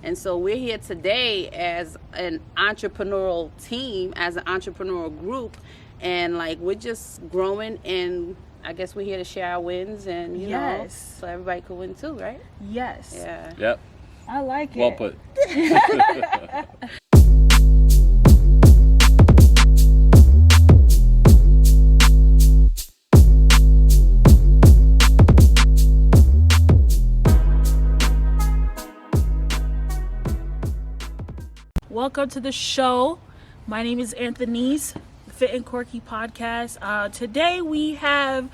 And so we're here today as an entrepreneurial team, as an entrepreneurial group, and like we're just growing, and I guess we're here to share our wins, and you know, so everybody could win too, right? Yes. Yeah. Yep. I like it. Well put. Welcome to the show. My name is Anthony's Fit and Quirky Podcast. Today we have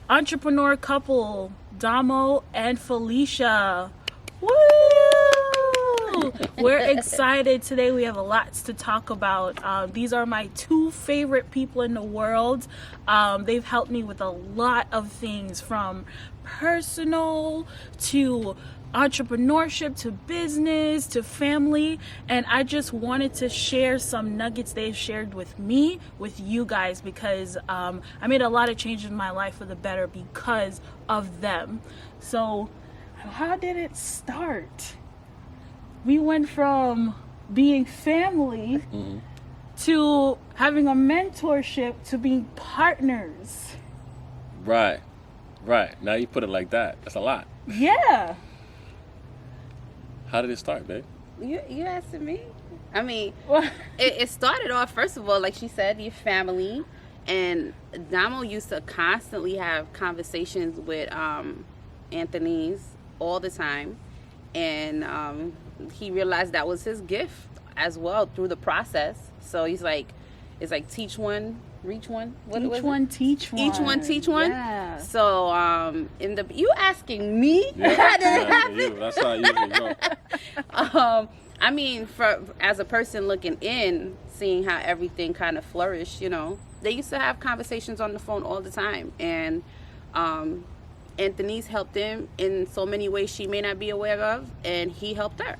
entrepreneur couple Damo and Felicia. Woo! We're excited today. We have a lot to talk about. These are my two favorite people in the world. They've helped me with a lot of things, from personal to entrepreneurship to business to family, and I just wanted to share some nuggets they've shared with me with you guys, because I made a lot of changes in my life for the better because of them. So how did it start? We went from being family to having a mentorship to being partners. Right. Now you put it like that. That's a lot. Yeah. How did it start, babe? You asking me? I mean, it started off, first of all, like she said, your family. And Damo used to constantly have conversations with Anthony's all the time. And he realized that was his gift as well through the process. So he's like, it's like teach one, reach one. Teach one, teach one. Each one, teach one. Yeah. So you asking me? Yeah, How did it happen? you. That's how I usually go. I mean, as a person looking in, seeing how everything kind of flourished, you know, they used to have conversations on the phone all the time, and Anthony's helped him in so many ways she may not be aware of, and he helped her.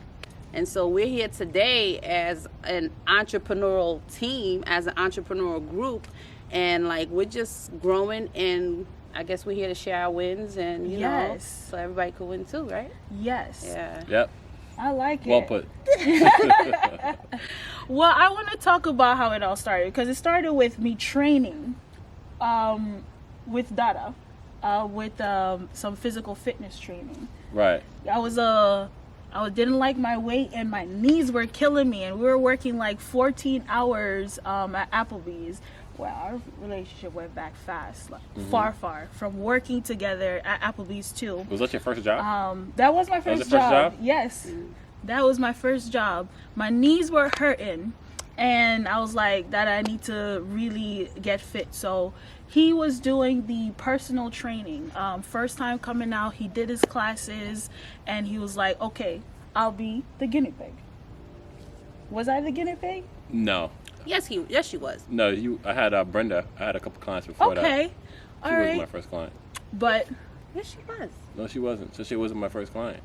And so we're here today as an entrepreneurial team, as an entrepreneurial group, and like we're just growing, and I guess we're here to share our wins, and you know, so everybody could win too, right? Yes. Yeah. Yep. I like it. Well put. Well, I want to talk about how it all started, because it started with me training with Dada, with some physical fitness training. Right. I didn't like my weight, and my knees were killing me, and we were working like 14 hours at Applebee's. Well, our relationship went back fast, like far from working together at Applebee's too. Was that your first job? That was my first job. Yes, that was my first job. My knees were hurting, and I was like, that I need to really get fit. So he was doing the personal training. First time coming out, he did his classes, and he was like, okay, I'll be the guinea pig. Was I the guinea pig? No. Yes, she was. No, I had Brenda. I had a couple clients before that. Okay, all right. She was my first client. But Yes, she was. No, she wasn't. So she wasn't my first client.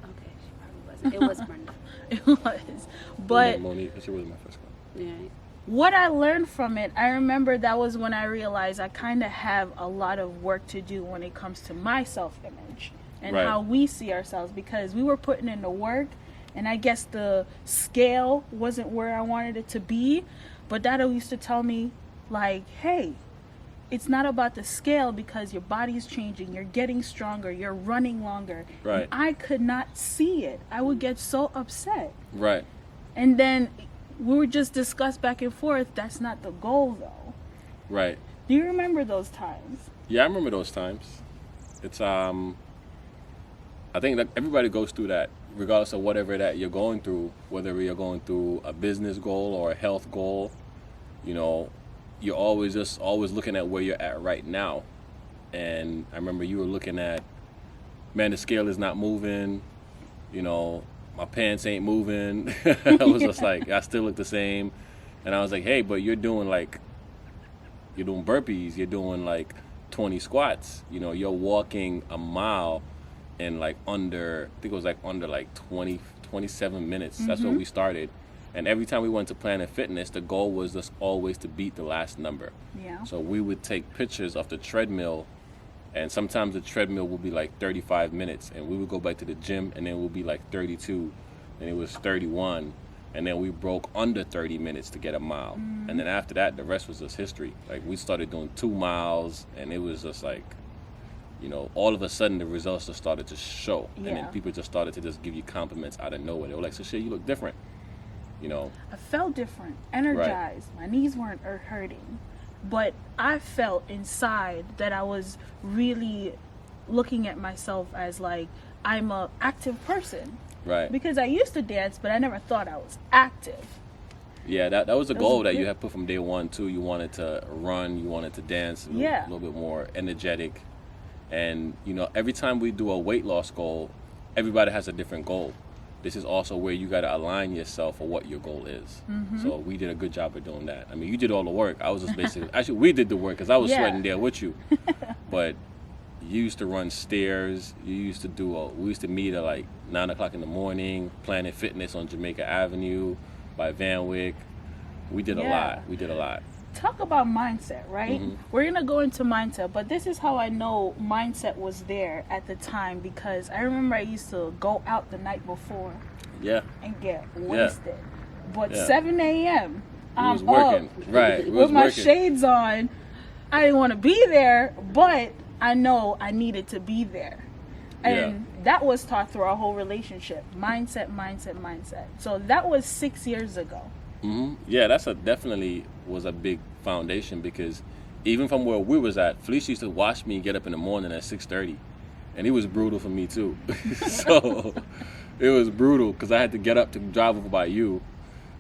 Okay, she probably wasn't. It was Brenda. it was. But Monique, she wasn't my first client. Yeah. what I learned from it, I remember that was when I realized I kind of have a lot of work to do when it comes to my self-image and how we see ourselves, because we were putting in the work, and I guess the scale wasn't where I wanted it to be. But Dada used to tell me, like, hey, it's not about the scale, because your body is changing, you're getting stronger, you're running longer. Right. And I could not see it. I would get so upset. Right. And then we would just discuss back and forth. That's not the goal, though. Right. Do you remember those times? Yeah, I remember those times. It's I think that everybody goes through that, regardless of whatever that you're going through, whether you're going through a business goal or a health goal. You know, you're always looking at where you're at right now. And I remember you were looking at, man, the scale is not moving, you know, my pants ain't moving. I was just like, I still look the same. And I was like, hey, but you're doing burpees, you're doing like 20 squats, you know, you're walking a mile in like under 27 minutes. That's what we started. And every time we went to Planet Fitness, the goal was just always to beat the last number. Yeah. So we would take pictures of the treadmill, and sometimes the treadmill would be like 35 minutes, and we would go back to the gym, and then it would be like 32. and it was 31, and then we broke under 30 minutes to get a mile. And then after that, the rest was just history. Like, we started doing 2 miles, and it was just like, you know, all of a sudden the results just started to show. Yeah. And then people just started to just give you compliments out of nowhere. They were like, so shit, you look different, you know. I felt different, energized. My knees weren't hurting, but I felt inside that I was really looking at myself as like, I'm a active person. Right. Because I used to dance, but I never thought I was active. Yeah, that was the That was goal a that big- you had put from day one too. You wanted to run, you wanted to dance, a little bit more energetic. And, you know, every time we do a weight loss goal, everybody has a different goal. This is also where you got to align yourself for what your goal is. So we did a good job of doing that. I mean, you did all the work. I was just basically, actually, we did the work because I was Yeah. sweating there with you. But you used to run stairs. You used to we used to meet at like 9 o'clock in the morning, Planet Fitness on Jamaica Avenue by Van Wyck. We did a Yeah. lot. We did a lot. Talk about mindset, right? We're going to go into mindset, but this is how I know mindset was there at the time, because I remember I used to go out the night before Yeah. and get wasted. But Yeah. 7 a.m., We was I'm working. up Right. We with was my working. shades on. I didn't want to be there, but I know I needed to be there. And that was taught through our whole relationship. Mindset, mindset, mindset. So that was 6 years ago. Yeah, definitely was a big foundation, because even from where we was at, Felicia used to watch me get up in the morning at 6:30, and it was brutal for me too. So it was brutal because I had to get up to drive over by you.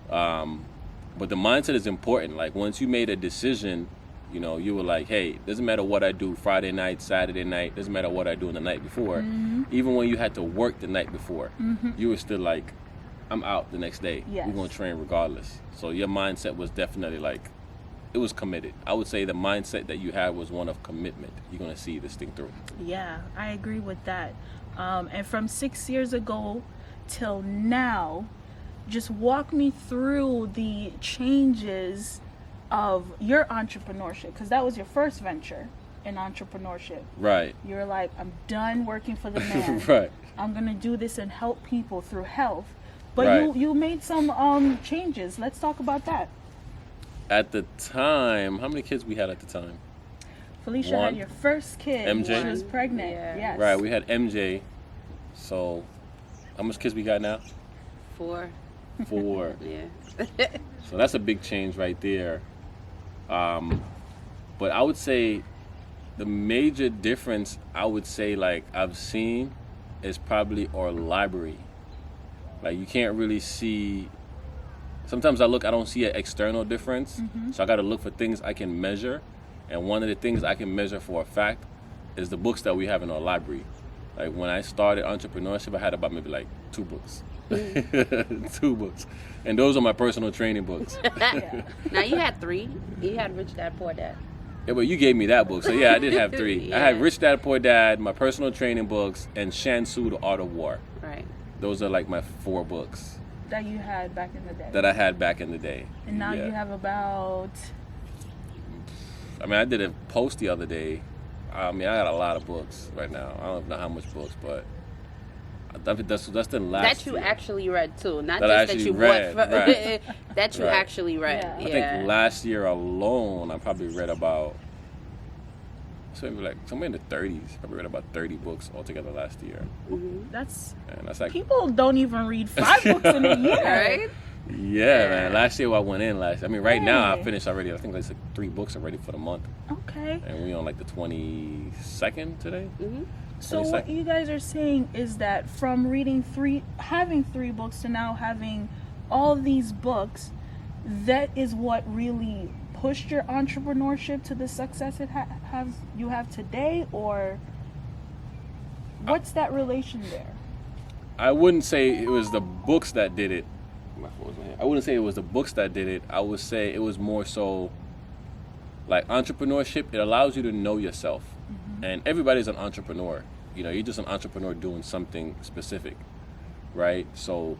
But the mindset is important. Like, once you made a decision, you know, you were like, hey, doesn't matter what I do Friday night, Saturday night, doesn't matter what I do the night before. Even when you had to work the night before, you were still like, I'm out the next day. Yes. We're going to train regardless. So your mindset was definitely like, it was committed. I would say the mindset that you had was one of commitment. You're going to see this thing through. Yeah, I agree with that. And from 6 years ago till now, just walk me through the changes of your entrepreneurship, because that was your first venture in entrepreneurship. Right. You're like, I'm done working for the man. Right. I'm going to do this and help people through health. But Right. you made some changes. Let's talk about that. At the time, how many kids we had at the time? Felicia One. had your first kid. MJ? She was pregnant. Yeah. Yes. Right, we had MJ. So how much kids we got now? 4. 4. Yeah. So that's a big change right there. But I would say the major difference I would say like I've seen is probably our library. Like, you can't really see. Sometimes I don't see an external difference. So I got to look for things I can measure. And one of the things I can measure for a fact is the books that we have in our library. Like, when I started entrepreneurship, I had about maybe like 2 books. 2 books. And those are my personal training books. Now you had 3. You had Rich Dad Poor Dad. Yeah, but you gave me that book. So yeah, I did have 3. I had Yeah. Rich Dad Poor Dad, my personal training books, and Shansu, The Art of War. Right. Those are like my 4 books That you had back in the day. that I had back in the day. And now Yeah. you have about... I mean, I did a post the other day. I mean, I got a lot of books right now. I don't know how much books, but that's the last That you year. actually read too, not That I just that actually you read, bought. right. That you Right. actually read. Yeah. I think last year alone, I probably read about somewhere in the 30s. Probably read about 30 books altogether last year, That's... and that's like People don't even read 5 books in a year. Right? yeah, man. Last year I went in I mean, right now I Hey. finished already. I think like 3 books already for the month, Okay. and we on like the 22nd today. So what 22nd. you guys are saying is that from having 3 books to now having all these books, that is what really pushed your entrepreneurship to the success you have today, or what's that relation there? I wouldn't say it was the books that did it. My phone's in here. I wouldn't say it was the books that did it. I would say it was more so like entrepreneurship. It allows you to know yourself, and everybody's an entrepreneur. You know, you're just an entrepreneur doing something specific, right? So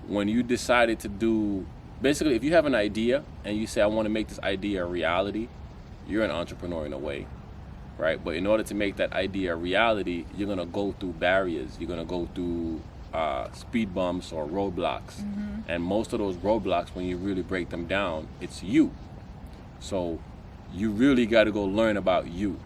when you decided to do, basically, if you have an idea and you say, I want to make this idea a reality, you're an entrepreneur in a way, right? But in order to make that idea a reality, you're going to go through barriers. You're going to go through speed bumps or roadblocks. And most of those roadblocks, when you really break them down, it's you. So you really got to go learn about you.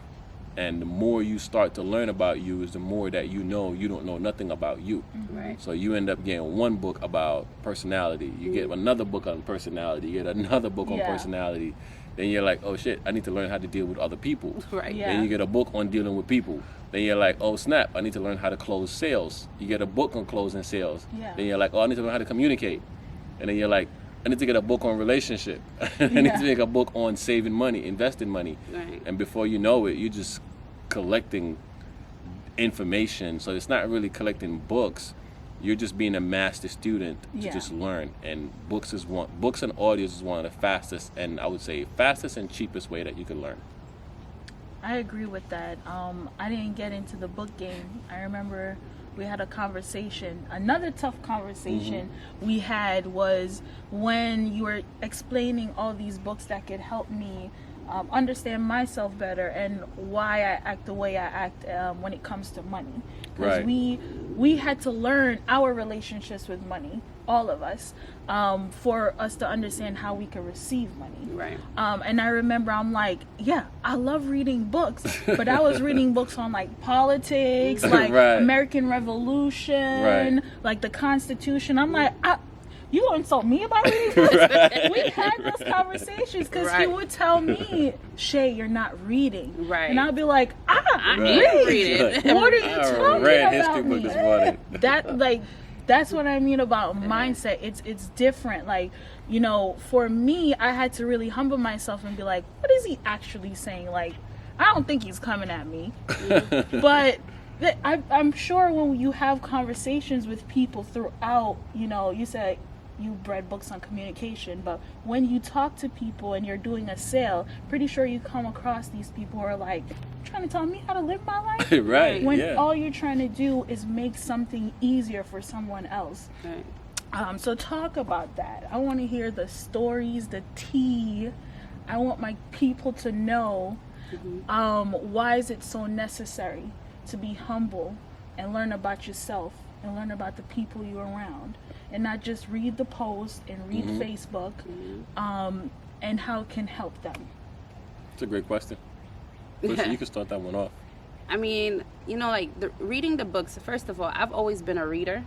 And the more you start to learn about you is the more that you don't know nothing about you. Right. So you end up getting one book about personality. You get another book on personality. You get another book on personality. Then you're like, oh shit, I need to learn how to deal with other people. Right. Yeah. Then you get a book on dealing with people. Then you're like, oh snap, I need to learn how to close sales. You get a book on closing sales. Yeah. Then you're like, oh, I need to learn how to communicate. And then you're like, I need to get a book on relationship. I need to make a book on saving money, investing money. Right. And before you know it, you're just collecting information. So it's not really collecting books. You're just being a master student to just learn. And books and audios is one of the fastest, and I would say fastest and cheapest way that you can learn. I agree with that. I didn't get into the book game. I remember we had a conversation. Another tough conversation we had was when you were explaining all these books that could help me understand myself better and why I act the way I act when it comes to money. Because we had to learn our relationships with money, all of us, for us to understand how we can receive money. Right. And I remember I'm like, yeah, I love reading books, but I was reading books on like politics, like American Revolution, like the Constitution. I'm like, you gonna insult me about reading books? We had those conversations because he would tell me, Shay, you're not reading. Right. And I'd be like, I am reading. What are you talking read about history me? book this morning. That's what I mean about mindset. It's different. Like, you know, for me, I had to really humble myself and be like, what is he actually saying? Like, I don't think he's coming at me. But I'm sure when you have conversations with people throughout, you know, you said you read books on communication, but when you talk to people and you're doing a sale, pretty sure you come across these people who are like, trying to tell me how to live my life? Right. When all you're trying to do is make something easier for someone else. Right. So talk about that. I want to hear the stories, the tea. I want my people to know why is it so necessary to be humble and learn about yourself and learn about the people you're around, and not just read the post and read Facebook, and how it can help them. It's a great question. Listen, you can start that one off. I mean, you know, like reading the books, first of all, I've always been a reader,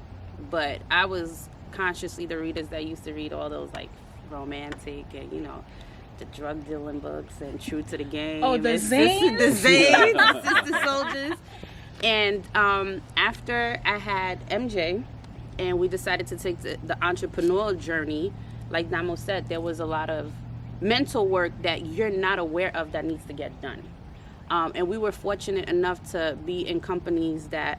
but I was consciously the readers that used to read all those like romantic and, you know, the drug dealing books and True to the Game. Oh, the Zane? The Zane, the Sister Soldiers. And after I had MJ and we decided to take the entrepreneurial journey, like Namo said, there was a lot of mental work that you're not aware of that needs to get done. And we were fortunate enough to be in companies that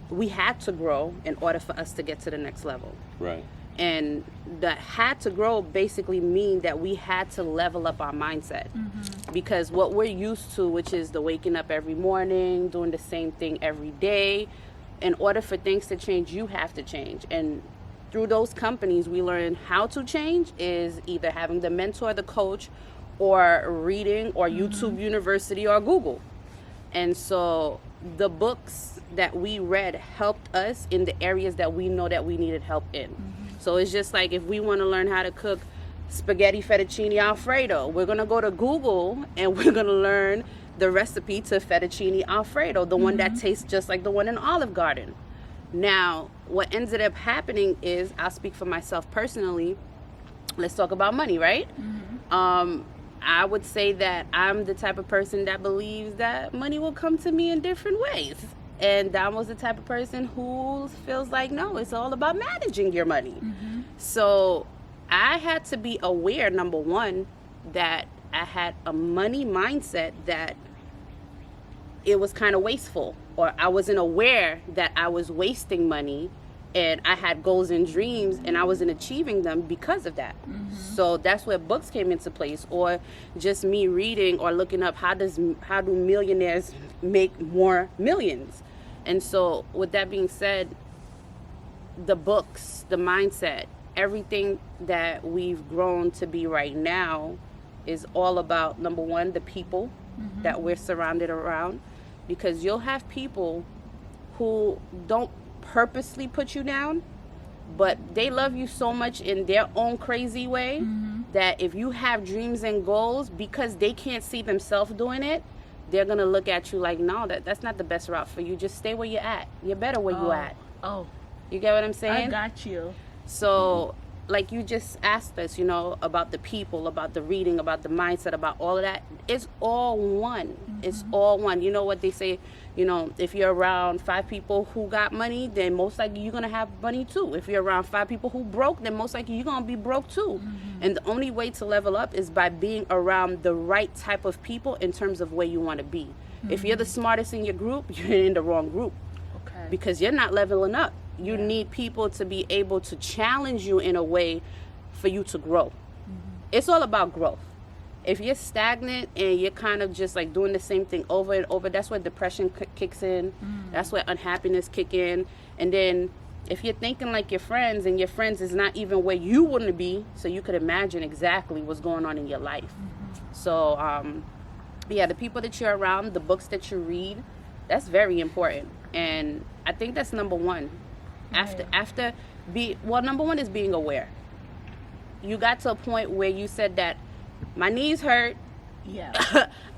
we had to grow in order for us to get to the next level. Right. And that had to grow basically mean that we had to level up our mindset. Because what we're used to, which is the waking up every morning, doing the same thing every day, in order for things to change, you have to change. And through those companies, we learn how to change is either having the mentor, the coach, or reading, or YouTube University, or Google. And so the books that we read helped us in the areas that we know that we needed help in. So it's just like if we want to learn how to cook spaghetti fettuccine alfredo, we're going to go to Google and we're going to learn the recipe to fettuccine alfredo, the one that tastes just like the one in Olive Garden. Now, what ended up happening is, I'll speak for myself personally, let's talk about money, right? I would say that I'm the type of person that believes that money will come to me in different ways. And Dom was the type of person who feels like, no, it's all about managing your money. So I had to be aware, number one, that I had a money mindset that it was kind of wasteful, or I wasn't aware that I was wasting money, and I had goals and dreams and I wasn't achieving them because of that. So that's where books came into place, or just me reading or looking up how do millionaires make more millions. And so with that being said, the books, the mindset, everything that we've grown to be right now is all about, number one, the people that we're surrounded around, because you'll have people who don't purposely put you down, but they love you so much in their own crazy way that if you have dreams and goals, because they can't see themselves doing it, they're gonna look at you like, no, that's not the best route for you. Just stay where you're at. You're better where you at. Oh, You get what I'm saying? I got you. So, like you just asked us, you know, about the people, about the reading, about the mindset, about all of that. It's all one. It's all one. You know what they say, you know, if you're around 5 people who got money, then most likely you're going to have money too. If you're around 5 people who broke, then most likely you're going to be broke too. And the only way to level up is by being around the right type of people in terms of where you want to be. If you're the smartest in your group, you're in the wrong group. Okay. Because you're not leveling up. You need people to be able to challenge you in a way for you to grow. It's all about growth. If you're stagnant and you're kind of just like doing the same thing over and over, that's where depression kicks in. That's where unhappiness kick in. And then if you're thinking like your friends and your friends is not even where you want to be, so you could imagine exactly what's going on in your life. So, yeah, the people that you're around, the books that you read, that's very important. And I think that's number one. Number one is being aware. You got to a point where you said that my knees hurt. Yeah.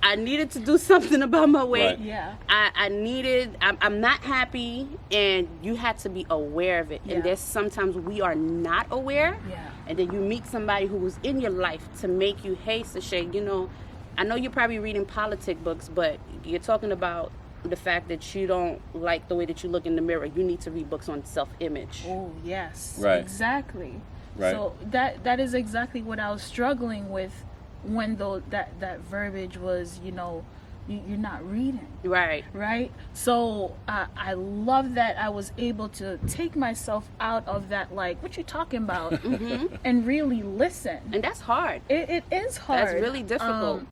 I needed to do something about my weight. Right. Yeah. I'm not happy, and you had to be aware of it. Yeah. And there's sometimes we are not aware. Yeah. And then you meet somebody who was in your life to make you, hey, Sashay, you know, I know you're probably reading politic books, but you're talking about the fact that you don't like the way that you look in the mirror. You need to read books on self-image. Oh, yes. Right. Exactly. Right. So that is exactly what I was struggling with when that verbiage was, you know, you're not reading. Right. Right? So I love that I was able to take myself out of that, like, what you talking about? And really listen. And that's hard. It is hard. That's really difficult.